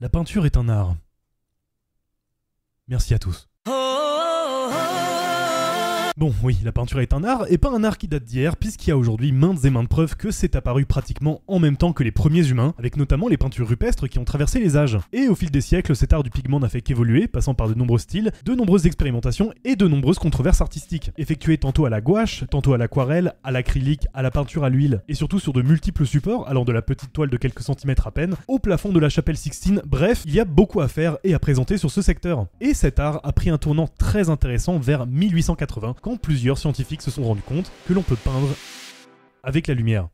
La peinture est un art. Merci à tous. Bon, oui, la peinture est un art, et pas un art qui date d'hier, puisqu'il y a aujourd'hui maintes et maintes preuves que c'est apparu pratiquement en même temps que les premiers humains, avec notamment les peintures rupestres qui ont traversé les âges. Et au fil des siècles, cet art du pigment n'a fait qu'évoluer, passant par de nombreux styles, de nombreuses expérimentations et de nombreuses controverses artistiques, effectuées tantôt à la gouache, tantôt à l'aquarelle, à l'acrylique, à la peinture à l'huile, et surtout sur de multiples supports, allant de la petite toile de quelques centimètres à peine, au plafond de la chapelle Sixtine. Bref, il y a beaucoup à faire et à présenter sur ce secteur. Et cet art a pris un tournant très intéressant vers 1880, quand plusieurs scientifiques se sont rendus compte que l'on peut peindre avec la lumière.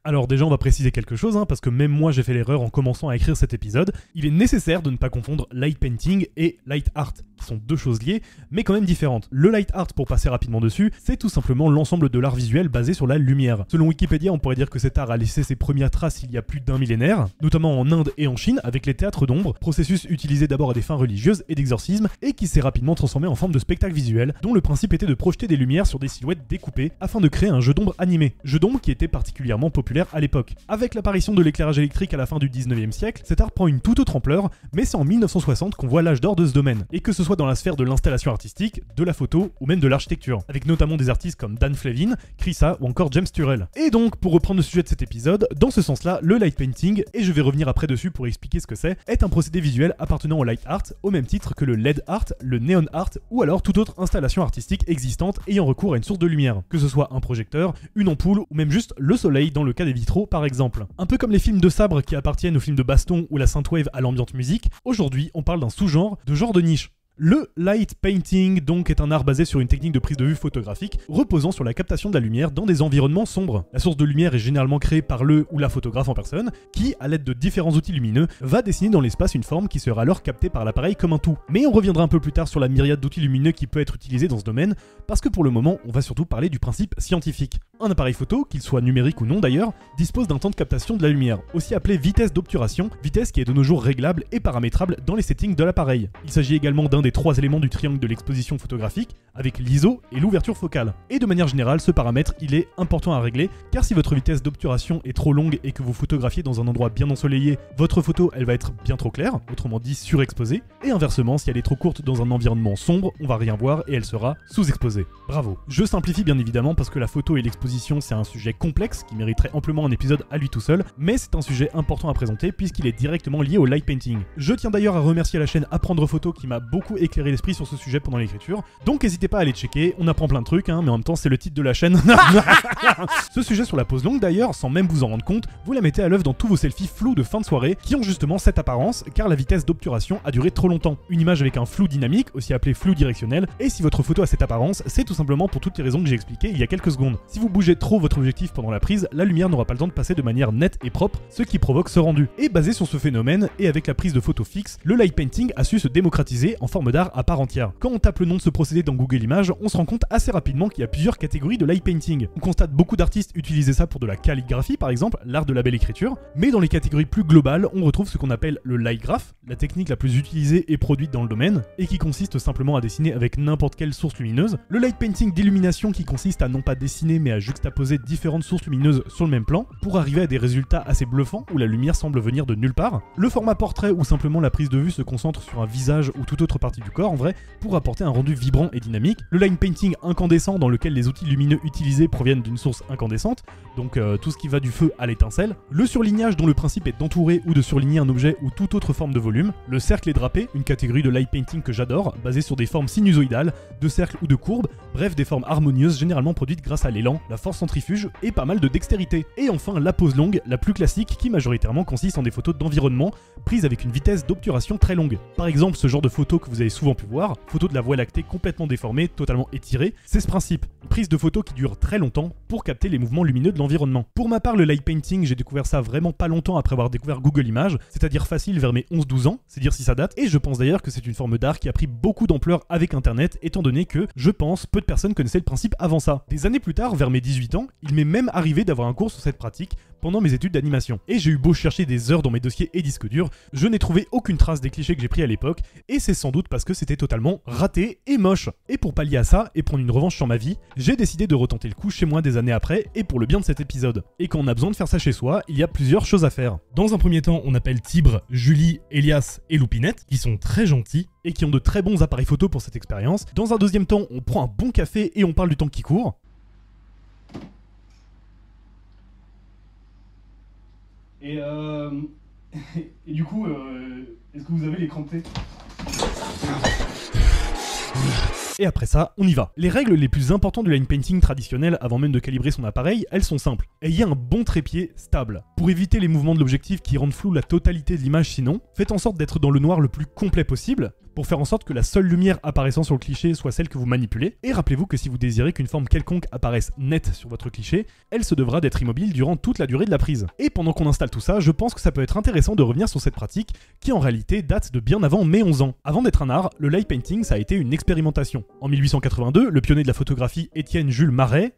Alors déjà on va préciser quelque chose, parce que même moi j'ai fait l'erreur en commençant à écrire cet épisode. Il est nécessaire de ne pas confondre light painting et light art, qui sont deux choses liées, mais quand même différentes. Le light art, pour passer rapidement dessus, c'est tout simplement l'ensemble de l'art visuel basé sur la lumière. Selon Wikipédia, on pourrait dire que cet art a laissé ses premières traces il y a plus d'1 millénaire, notamment en Inde et en Chine, avec les théâtres d'ombre, processus utilisé d'abord à des fins religieuses et d'exorcisme, et qui s'est rapidement transformé en forme de spectacle visuel, dont le principe était de projeter des lumières sur des silhouettes découpées, afin de créer un jeu d'ombre animé. Jeu d'ombre qui était particulièrement populaire à l'époque. Avec l'apparition de l'éclairage électrique à la fin du 19e siècle, cet art prend une toute autre ampleur, mais c'est en 1960 qu'on voit l'âge d'or de ce domaine, et que ce soit dans la sphère de l'installation artistique, de la photo ou même de l'architecture, avec notamment des artistes comme Dan Flavin, Krissa ou encore James Turrell. Et donc, pour reprendre le sujet de cet épisode, dans ce sens-là, le light painting, et je vais revenir après dessus pour expliquer ce que c'est, est un procédé visuel appartenant au light art, au même titre que le LED art, le neon art, ou alors toute autre installation artistique existante ayant recours à une source de lumière, que ce soit un projecteur, une ampoule ou même juste le soleil dans le cas des vitraux par exemple. Un peu comme les films de sabre qui appartiennent aux films de baston ou la synthwave à l'ambiance musique, aujourd'hui on parle d'un sous-genre de niche. Le light painting donc est un art basé sur une technique de prise de vue photographique reposant sur la captation de la lumière dans des environnements sombres. La source de lumière est généralement créée par le ou la photographe en personne qui, à l'aide de différents outils lumineux, va dessiner dans l'espace une forme qui sera alors captée par l'appareil comme un tout. Mais on reviendra un peu plus tard sur la myriade d'outils lumineux qui peut être utilisé dans ce domaine parce que pour le moment on va surtout parler du principe scientifique. Un appareil photo, qu'il soit numérique ou non d'ailleurs, dispose d'un temps de captation de la lumière, aussi appelé vitesse d'obturation, vitesse qui est de nos jours réglable et paramétrable dans les settings de l'appareil. Il s'agit également d'un des 3 éléments du triangle de l'exposition photographique, avec l'ISO et l'ouverture focale. Et de manière générale, ce paramètre, il est important à régler, car si votre vitesse d'obturation est trop longue et que vous photographiez dans un endroit bien ensoleillé, votre photo, elle va être bien trop claire, autrement dit surexposée, et inversement, si elle est trop courte dans un environnement sombre, on va rien voir et elle sera sous-exposée. Bravo. Je simplifie bien évidemment parce que la photo et l'exposition, c'est un sujet complexe qui mériterait amplement un épisode à lui tout seul, mais c'est un sujet important à présenter puisqu'il est directement lié au light painting. Je tiens d'ailleurs à remercier la chaîne Apprendre Photo qui m'a beaucoup éclairé l'esprit sur ce sujet pendant l'écriture, donc n'hésitez pas à aller checker, on apprend plein de trucs, mais en même temps c'est le titre de la chaîne. Ce sujet sur la pose longue d'ailleurs, sans même vous en rendre compte, vous la mettez à l'œuvre dans tous vos selfies flous de fin de soirée qui ont justement cette apparence car la vitesse d'obturation a duré trop longtemps. Une image avec un flou dynamique, aussi appelé flou directionnel, et si votre photo a cette apparence, c'est tout simplement pour toutes les raisons que j'ai expliquées il y a quelques secondes. Si vous bougez trop votre objectif pendant la prise, la lumière n'aura pas le temps de passer de manière nette et propre, ce qui provoque ce rendu. Et basé sur ce phénomène, et avec la prise de photos fixe, le light painting a su se démocratiser en forme d'art à part entière. Quand on tape le nom de ce procédé dans Google Images, on se rend compte assez rapidement qu'il y a plusieurs catégories de light painting. On constate beaucoup d'artistes utiliser ça pour de la calligraphie par exemple, l'art de la belle écriture, mais dans les catégories plus globales, on retrouve ce qu'on appelle le light graph, la technique la plus utilisée et produite dans le domaine, et qui consiste simplement à dessiner avec n'importe quelle source lumineuse. Le light painting d'illumination qui consiste à non pas dessiner mais à juxtaposer différentes sources lumineuses sur le même plan pour arriver à des résultats assez bluffants où la lumière semble venir de nulle part. Le format portrait où simplement la prise de vue se concentre sur un visage ou toute autre partie du corps en vrai pour apporter un rendu vibrant et dynamique. Le light painting incandescent dans lequel les outils lumineux utilisés proviennent d'une source incandescente, donc tout ce qui va du feu à l'étincelle. Le surlignage dont le principe est d'entourer ou de surligner un objet ou toute autre forme de volume. Le cercle et drapé, une catégorie de light painting que j'adore, basée sur des formes sinusoïdales, de cercles ou de courbes, bref des formes harmonieuses généralement produites grâce à l'élan, la force centrifuge et pas mal de dextérité. Et enfin la pose longue, la plus classique qui majoritairement consiste en des photos d'environnement prises avec une vitesse d'obturation très longue. Par exemple ce genre de photo que vous avez souvent pu voir, photo de la Voie lactée complètement déformée, totalement étirée, c'est ce principe. Une prise de photo qui dure très longtemps pour capter les mouvements lumineux de l'environnement. Pour ma part le light painting, j'ai découvert ça vraiment pas longtemps après avoir découvert Google Images, c'est-à-dire facile vers mes 11-12 ans, c'est dire si ça date, et je pense d'ailleurs que c'est une forme d'art qui a pris beaucoup d'ampleur avec internet étant donné que, je pense, peu de personnes connaissaient le principe avant ça. Des années plus tard, vers mes 18 ans, il m'est même arrivé d'avoir un cours sur cette pratique pendant mes études d'animation. Et j'ai eu beau chercher des heures dans mes dossiers et disques durs, je n'ai trouvé aucune trace des clichés que j'ai pris à l'époque, et c'est sans doute parce que c'était totalement raté et moche. Et pour pallier à ça, et prendre une revanche sur ma vie, j'ai décidé de retenter le coup chez moi des années après, et pour le bien de cet épisode. Et quand on a besoin de faire ça chez soi, il y a plusieurs choses à faire. Dans un premier temps, on appelle Tibre, Julie, Elias et Loupinette, qui sont très gentils, et qui ont de très bons appareils photo pour cette expérience. Dans un deuxième temps, on prend un bon café et on parle du temps qui court. Et du coup, est-ce que vous avez l'écran de thé ? Et après ça, on y va. Les règles les plus importantes du line painting traditionnel avant même de calibrer son appareil, elles sont simples. Ayez un bon trépied stable. Pour éviter les mouvements de l'objectif qui rendent flou la totalité de l'image sinon, faites en sorte d'être dans le noir le plus complet possible, pour faire en sorte que la seule lumière apparaissant sur le cliché soit celle que vous manipulez. Et rappelez-vous que si vous désirez qu'une forme quelconque apparaisse nette sur votre cliché, elle se devra d'être immobile durant toute la durée de la prise. Et pendant qu'on installe tout ça, je pense que ça peut être intéressant de revenir sur cette pratique qui en réalité date de bien avant mes 11 ans. Avant d'être un art, le light painting ça a été une expérimentation. En 1882, le pionnier de la photographie Étienne Jules Marais,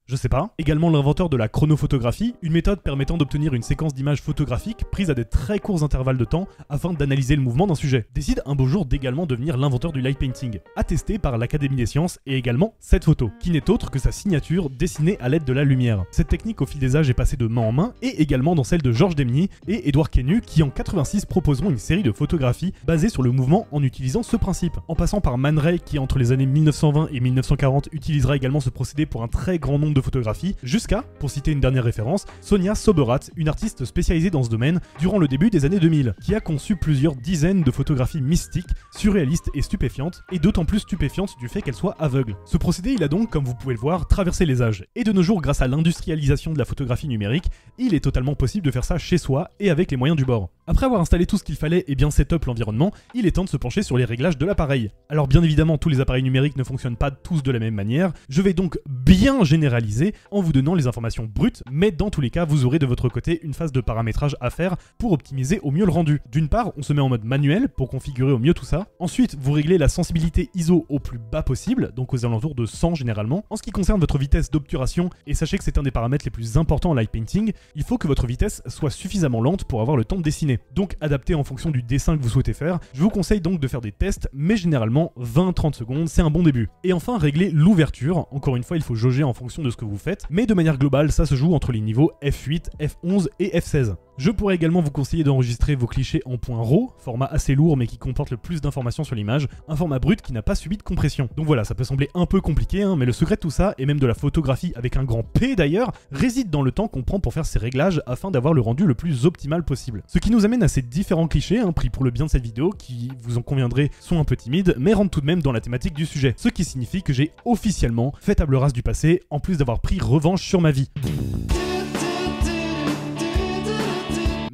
je sais pas. Également l'inventeur de la chronophotographie, une méthode permettant d'obtenir une séquence d'images photographiques prise à des très courts intervalles de temps afin d'analyser le mouvement d'un sujet. Décide un beau jour d'également devenir l'inventeur du light painting, attesté par l'Académie des sciences et également cette photo, qui n'est autre que sa signature dessinée à l'aide de la lumière. Cette technique au fil des âges est passée de main en main et également dans celle de Georges Demny et Édouard Quenu qui en 86 proposeront une série de photographies basées sur le mouvement en utilisant ce principe. En passant par Man Ray qui entre les années 1920 et 1940 utilisera également ce procédé pour un très grand nombre de photographies, jusqu'à, pour citer une dernière référence, Sonia Soberat, une artiste spécialisée dans ce domaine durant le début des années 2000, qui a conçu plusieurs dizaines de photographies mystiques, surréalistes et stupéfiantes, et d'autant plus stupéfiantes du fait qu'elle soit aveugle. Ce procédé, il a donc, comme vous pouvez le voir, traversé les âges. Et de nos jours, grâce à l'industrialisation de la photographie numérique, il est totalement possible de faire ça chez soi et avec les moyens du bord. Après avoir installé tout ce qu'il fallait et bien setup l'environnement, il est temps de se pencher sur les réglages de l'appareil. Alors bien évidemment, tous les appareils numériques ne fonctionnent pas tous de la même manière, je vais donc bien généraliser en vous donnant les informations brutes, mais dans tous les cas, vous aurez de votre côté une phase de paramétrage à faire pour optimiser au mieux le rendu. D'une part, on se met en mode manuel pour configurer au mieux tout ça. Ensuite, vous réglez la sensibilité ISO au plus bas possible, donc aux alentours de 100 généralement. En ce qui concerne votre vitesse d'obturation, et sachez que c'est un des paramètres les plus importants en light painting, il faut que votre vitesse soit suffisamment lente pour avoir le temps de dessiner. Donc adapté en fonction du dessin que vous souhaitez faire, je vous conseille donc de faire des tests, mais généralement 20-30 secondes, c'est un bon début. Et enfin, régler l'ouverture. Encore une fois, il faut jauger en fonction de ce que vous faites, mais de manière globale, ça se joue entre les niveaux F8, F11 et F16. Je pourrais également vous conseiller d'enregistrer vos clichés en point RAW, format assez lourd mais qui comporte le plus d'informations sur l'image, un format brut qui n'a pas subi de compression. Donc voilà, ça peut sembler un peu compliqué, mais le secret de tout ça, et même de la photographie avec un grand P d'ailleurs, réside dans le temps qu'on prend pour faire ces réglages afin d'avoir le rendu le plus optimal possible. Ce qui nous amène à ces différents clichés, pris pour le bien de cette vidéo, qui, vous en conviendrez, sont un peu timides, mais rentrent tout de même dans la thématique du sujet. Ce qui signifie que j'ai officiellement fait table rase du passé, en plus d'avoir pris revanche sur ma vie.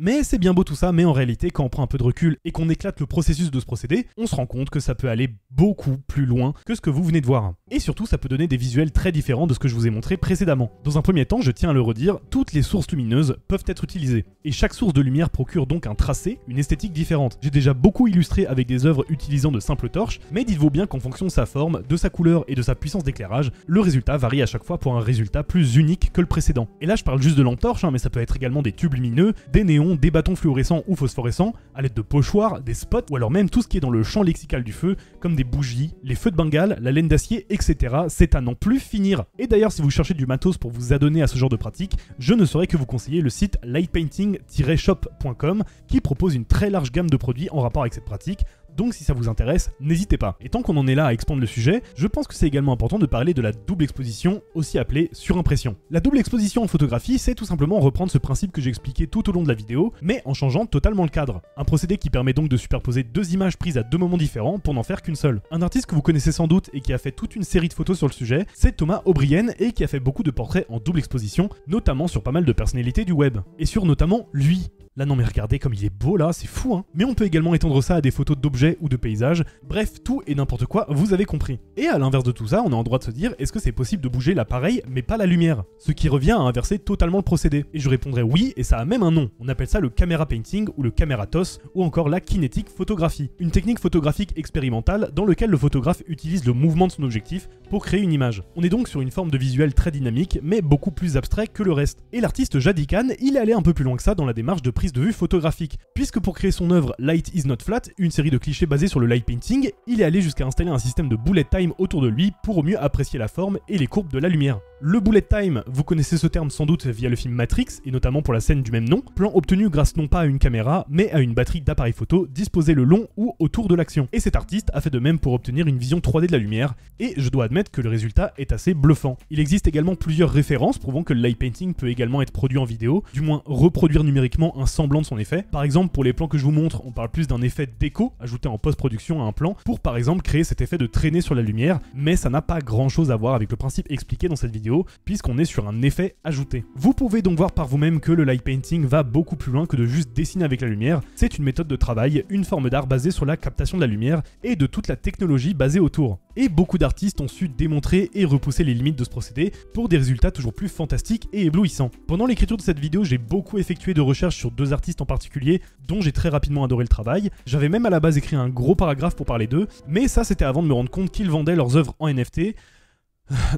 Mais c'est bien beau tout ça, mais en réalité, quand on prend un peu de recul et qu'on éclate le processus de ce procédé, on se rend compte que ça peut aller beaucoup plus loin que ce que vous venez de voir. Et surtout, ça peut donner des visuels très différents de ce que je vous ai montré précédemment. Dans un premier temps, je tiens à le redire, toutes les sources lumineuses peuvent être utilisées. Et chaque source de lumière procure donc un tracé, une esthétique différente. J'ai déjà beaucoup illustré avec des œuvres utilisant de simples torches, mais dites-vous bien qu'en fonction de sa forme, de sa couleur et de sa puissance d'éclairage, le résultat varie à chaque fois pour un résultat plus unique que le précédent. Et là, je parle juste de lampes torches, mais ça peut être également des tubes lumineux, des néons, des bâtons fluorescents ou phosphorescents, à l'aide de pochoirs, des spots, ou alors même tout ce qui est dans le champ lexical du feu, comme des bougies, les feux de Bengale, la laine d'acier, etc. C'est à n'en plus finir. Et d'ailleurs, si vous cherchez du matos pour vous adonner à ce genre de pratique, je ne saurais que vous conseiller le site lightpainting-shop.com qui propose une très large gamme de produits en rapport avec cette pratique. Donc si ça vous intéresse, n'hésitez pas. Et tant qu'on en est là à expandre le sujet, je pense que c'est également important de parler de la double exposition, aussi appelée surimpression. La double exposition en photographie, c'est tout simplement reprendre ce principe que j'ai expliqué tout au long de la vidéo, mais en changeant totalement le cadre. Un procédé qui permet donc de superposer deux images prises à deux moments différents pour n'en faire qu'une seule. Un artiste que vous connaissez sans doute et qui a fait toute une série de photos sur le sujet, c'est Thomas O'Brien et qui a fait beaucoup de portraits en double exposition, notamment sur pas mal de personnalités du web. Et sur notamment lui. Là non mais regardez comme il est beau là, c'est fou hein. Mais on peut également étendre ça à des photos d'objets ou de paysages, bref tout et n'importe quoi, vous avez compris. Et à l'inverse de tout ça, on est en droit de se dire, est-ce que c'est possible de bouger l'appareil mais pas la lumière? Ce qui revient à inverser totalement le procédé. Et je répondrai oui, et ça a même un nom. On appelle ça le camera painting ou le camera toss ou encore la kinetic photographie. Une technique photographique expérimentale dans laquelle le photographe utilise le mouvement de son objectif pour créer une image. On est donc sur une forme de visuel très dynamique mais beaucoup plus abstrait que le reste. Et l'artiste Jady Khan, il est allé un peu plus loin que ça dans la démarche de prise de vue photographique, puisque pour créer son œuvre Light is not flat, une série de clichés basés sur le light painting, il est allé jusqu'à installer un système de bullet time autour de lui pour au mieux apprécier la forme et les courbes de la lumière. Le bullet time, vous connaissez ce terme sans doute via le film Matrix, et notamment pour la scène du même nom, plan obtenu grâce non pas à une caméra, mais à une batterie d'appareils photo disposée le long ou autour de l'action. Et cet artiste a fait de même pour obtenir une vision 3D de la lumière, et je dois admettre que le résultat est assez bluffant. Il existe également plusieurs références prouvant que le light painting peut également être produit en vidéo, du moins reproduire numériquement un semblant de son effet. Par exemple, pour les plans que je vous montre, on parle plus d'un effet d'écho ajouté en post-production à un plan, pour par exemple créer cet effet de traîner sur la lumière, mais ça n'a pas grand chose à voir avec le principe expliqué dans cette vidéo, puisqu'on est sur un effet ajouté. Vous pouvez donc voir par vous-même que le light painting va beaucoup plus loin que de juste dessiner avec la lumière. C'est une méthode de travail, une forme d'art basée sur la captation de la lumière et de toute la technologie basée autour. Et beaucoup d'artistes ont su démontrer et repousser les limites de ce procédé pour des résultats toujours plus fantastiques et éblouissants. Pendant l'écriture de cette vidéo, j'ai beaucoup effectué de recherches sur deux artistes en particulier dont j'ai très rapidement adoré le travail. J'avais même à la base écrit un gros paragraphe pour parler d'eux, mais ça c'était avant de me rendre compte qu'ils vendaient leurs œuvres en NFT.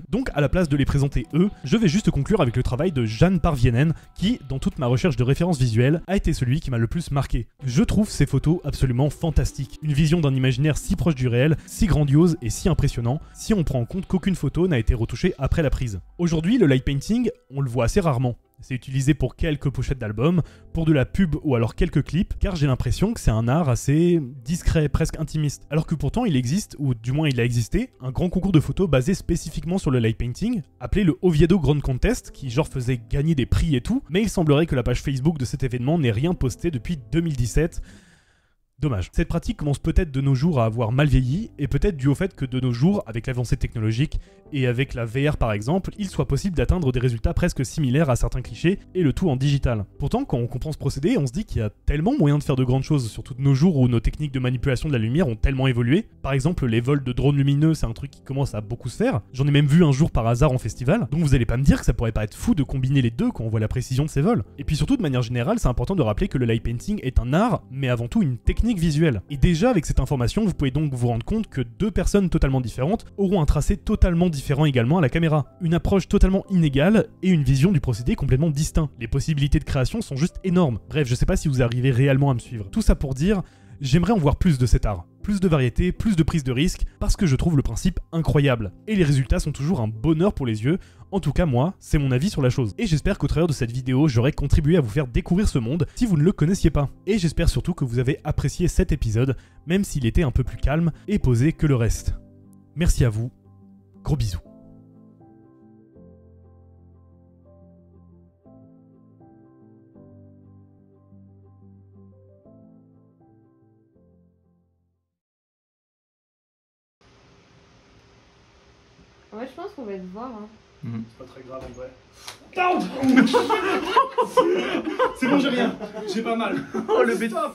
Donc à la place de les présenter eux, je vais juste conclure avec le travail de Jan Parvienen qui, dans toute ma recherche de références visuelles, a été celui qui m'a le plus marqué. Je trouve ces photos absolument fantastiques. Une vision d'un imaginaire si proche du réel, si grandiose et si impressionnant, si on prend en compte qu'aucune photo n'a été retouchée après la prise. Aujourd'hui, le light painting, on le voit assez rarement. C'est utilisé pour quelques pochettes d'albums, pour de la pub ou alors quelques clips, car j'ai l'impression que c'est un art assez discret, presque intimiste. Alors que pourtant il existe, ou du moins il a existé, un grand concours de photos basé spécifiquement sur le light painting, appelé le Oviedo Grand Contest, qui genre faisait gagner des prix et tout, mais il semblerait que la page Facebook de cet événement n'ait rien posté depuis 2017. Dommage. Cette pratique commence peut-être de nos jours à avoir mal vieilli, et peut-être dû au fait que de nos jours, avec l'avancée technologique, et avec la VR par exemple, il soit possible d'atteindre des résultats presque similaires à certains clichés, et le tout en digital. Pourtant, quand on comprend ce procédé, on se dit qu'il y a tellement moyen de faire de grandes choses, surtout de nos jours où nos techniques de manipulation de la lumière ont tellement évolué. Par exemple, les vols de drones lumineux, c'est un truc qui commence à beaucoup se faire. J'en ai même vu un jour par hasard en festival, donc vous allez pas me dire que ça pourrait pas être fou de combiner les deux quand on voit la précision de ces vols. Et puis surtout, de manière générale, c'est important de rappeler que le light painting est un art, mais avant tout une technique visuelle. Et déjà avec cette information, vous pouvez donc vous rendre compte que deux personnes totalement différentes auront un tracé totalement différent également à la caméra. Une approche totalement inégale et une vision du procédé complètement distinct. Les possibilités de création sont juste énormes. Bref, je sais pas si vous arrivez réellement à me suivre. Tout ça pour dire, j'aimerais en voir plus de cet art. Plus de variété, plus de prise de risque, parce que je trouve le principe incroyable. Et les résultats sont toujours un bonheur pour les yeux. En tout cas, moi, c'est mon avis sur la chose. Et j'espère qu'au travers de cette vidéo, j'aurai contribué à vous faire découvrir ce monde si vous ne le connaissiez pas. Et j'espère surtout que vous avez apprécié cet épisode, même s'il était un peu plus calme et posé que le reste. Merci à vous. Gros bisous. Ouais, je pense qu'on va te voir. Hein. C'est pas très grave en vrai. C'est bon, j'ai rien. J'ai pas mal. Oh le bêta.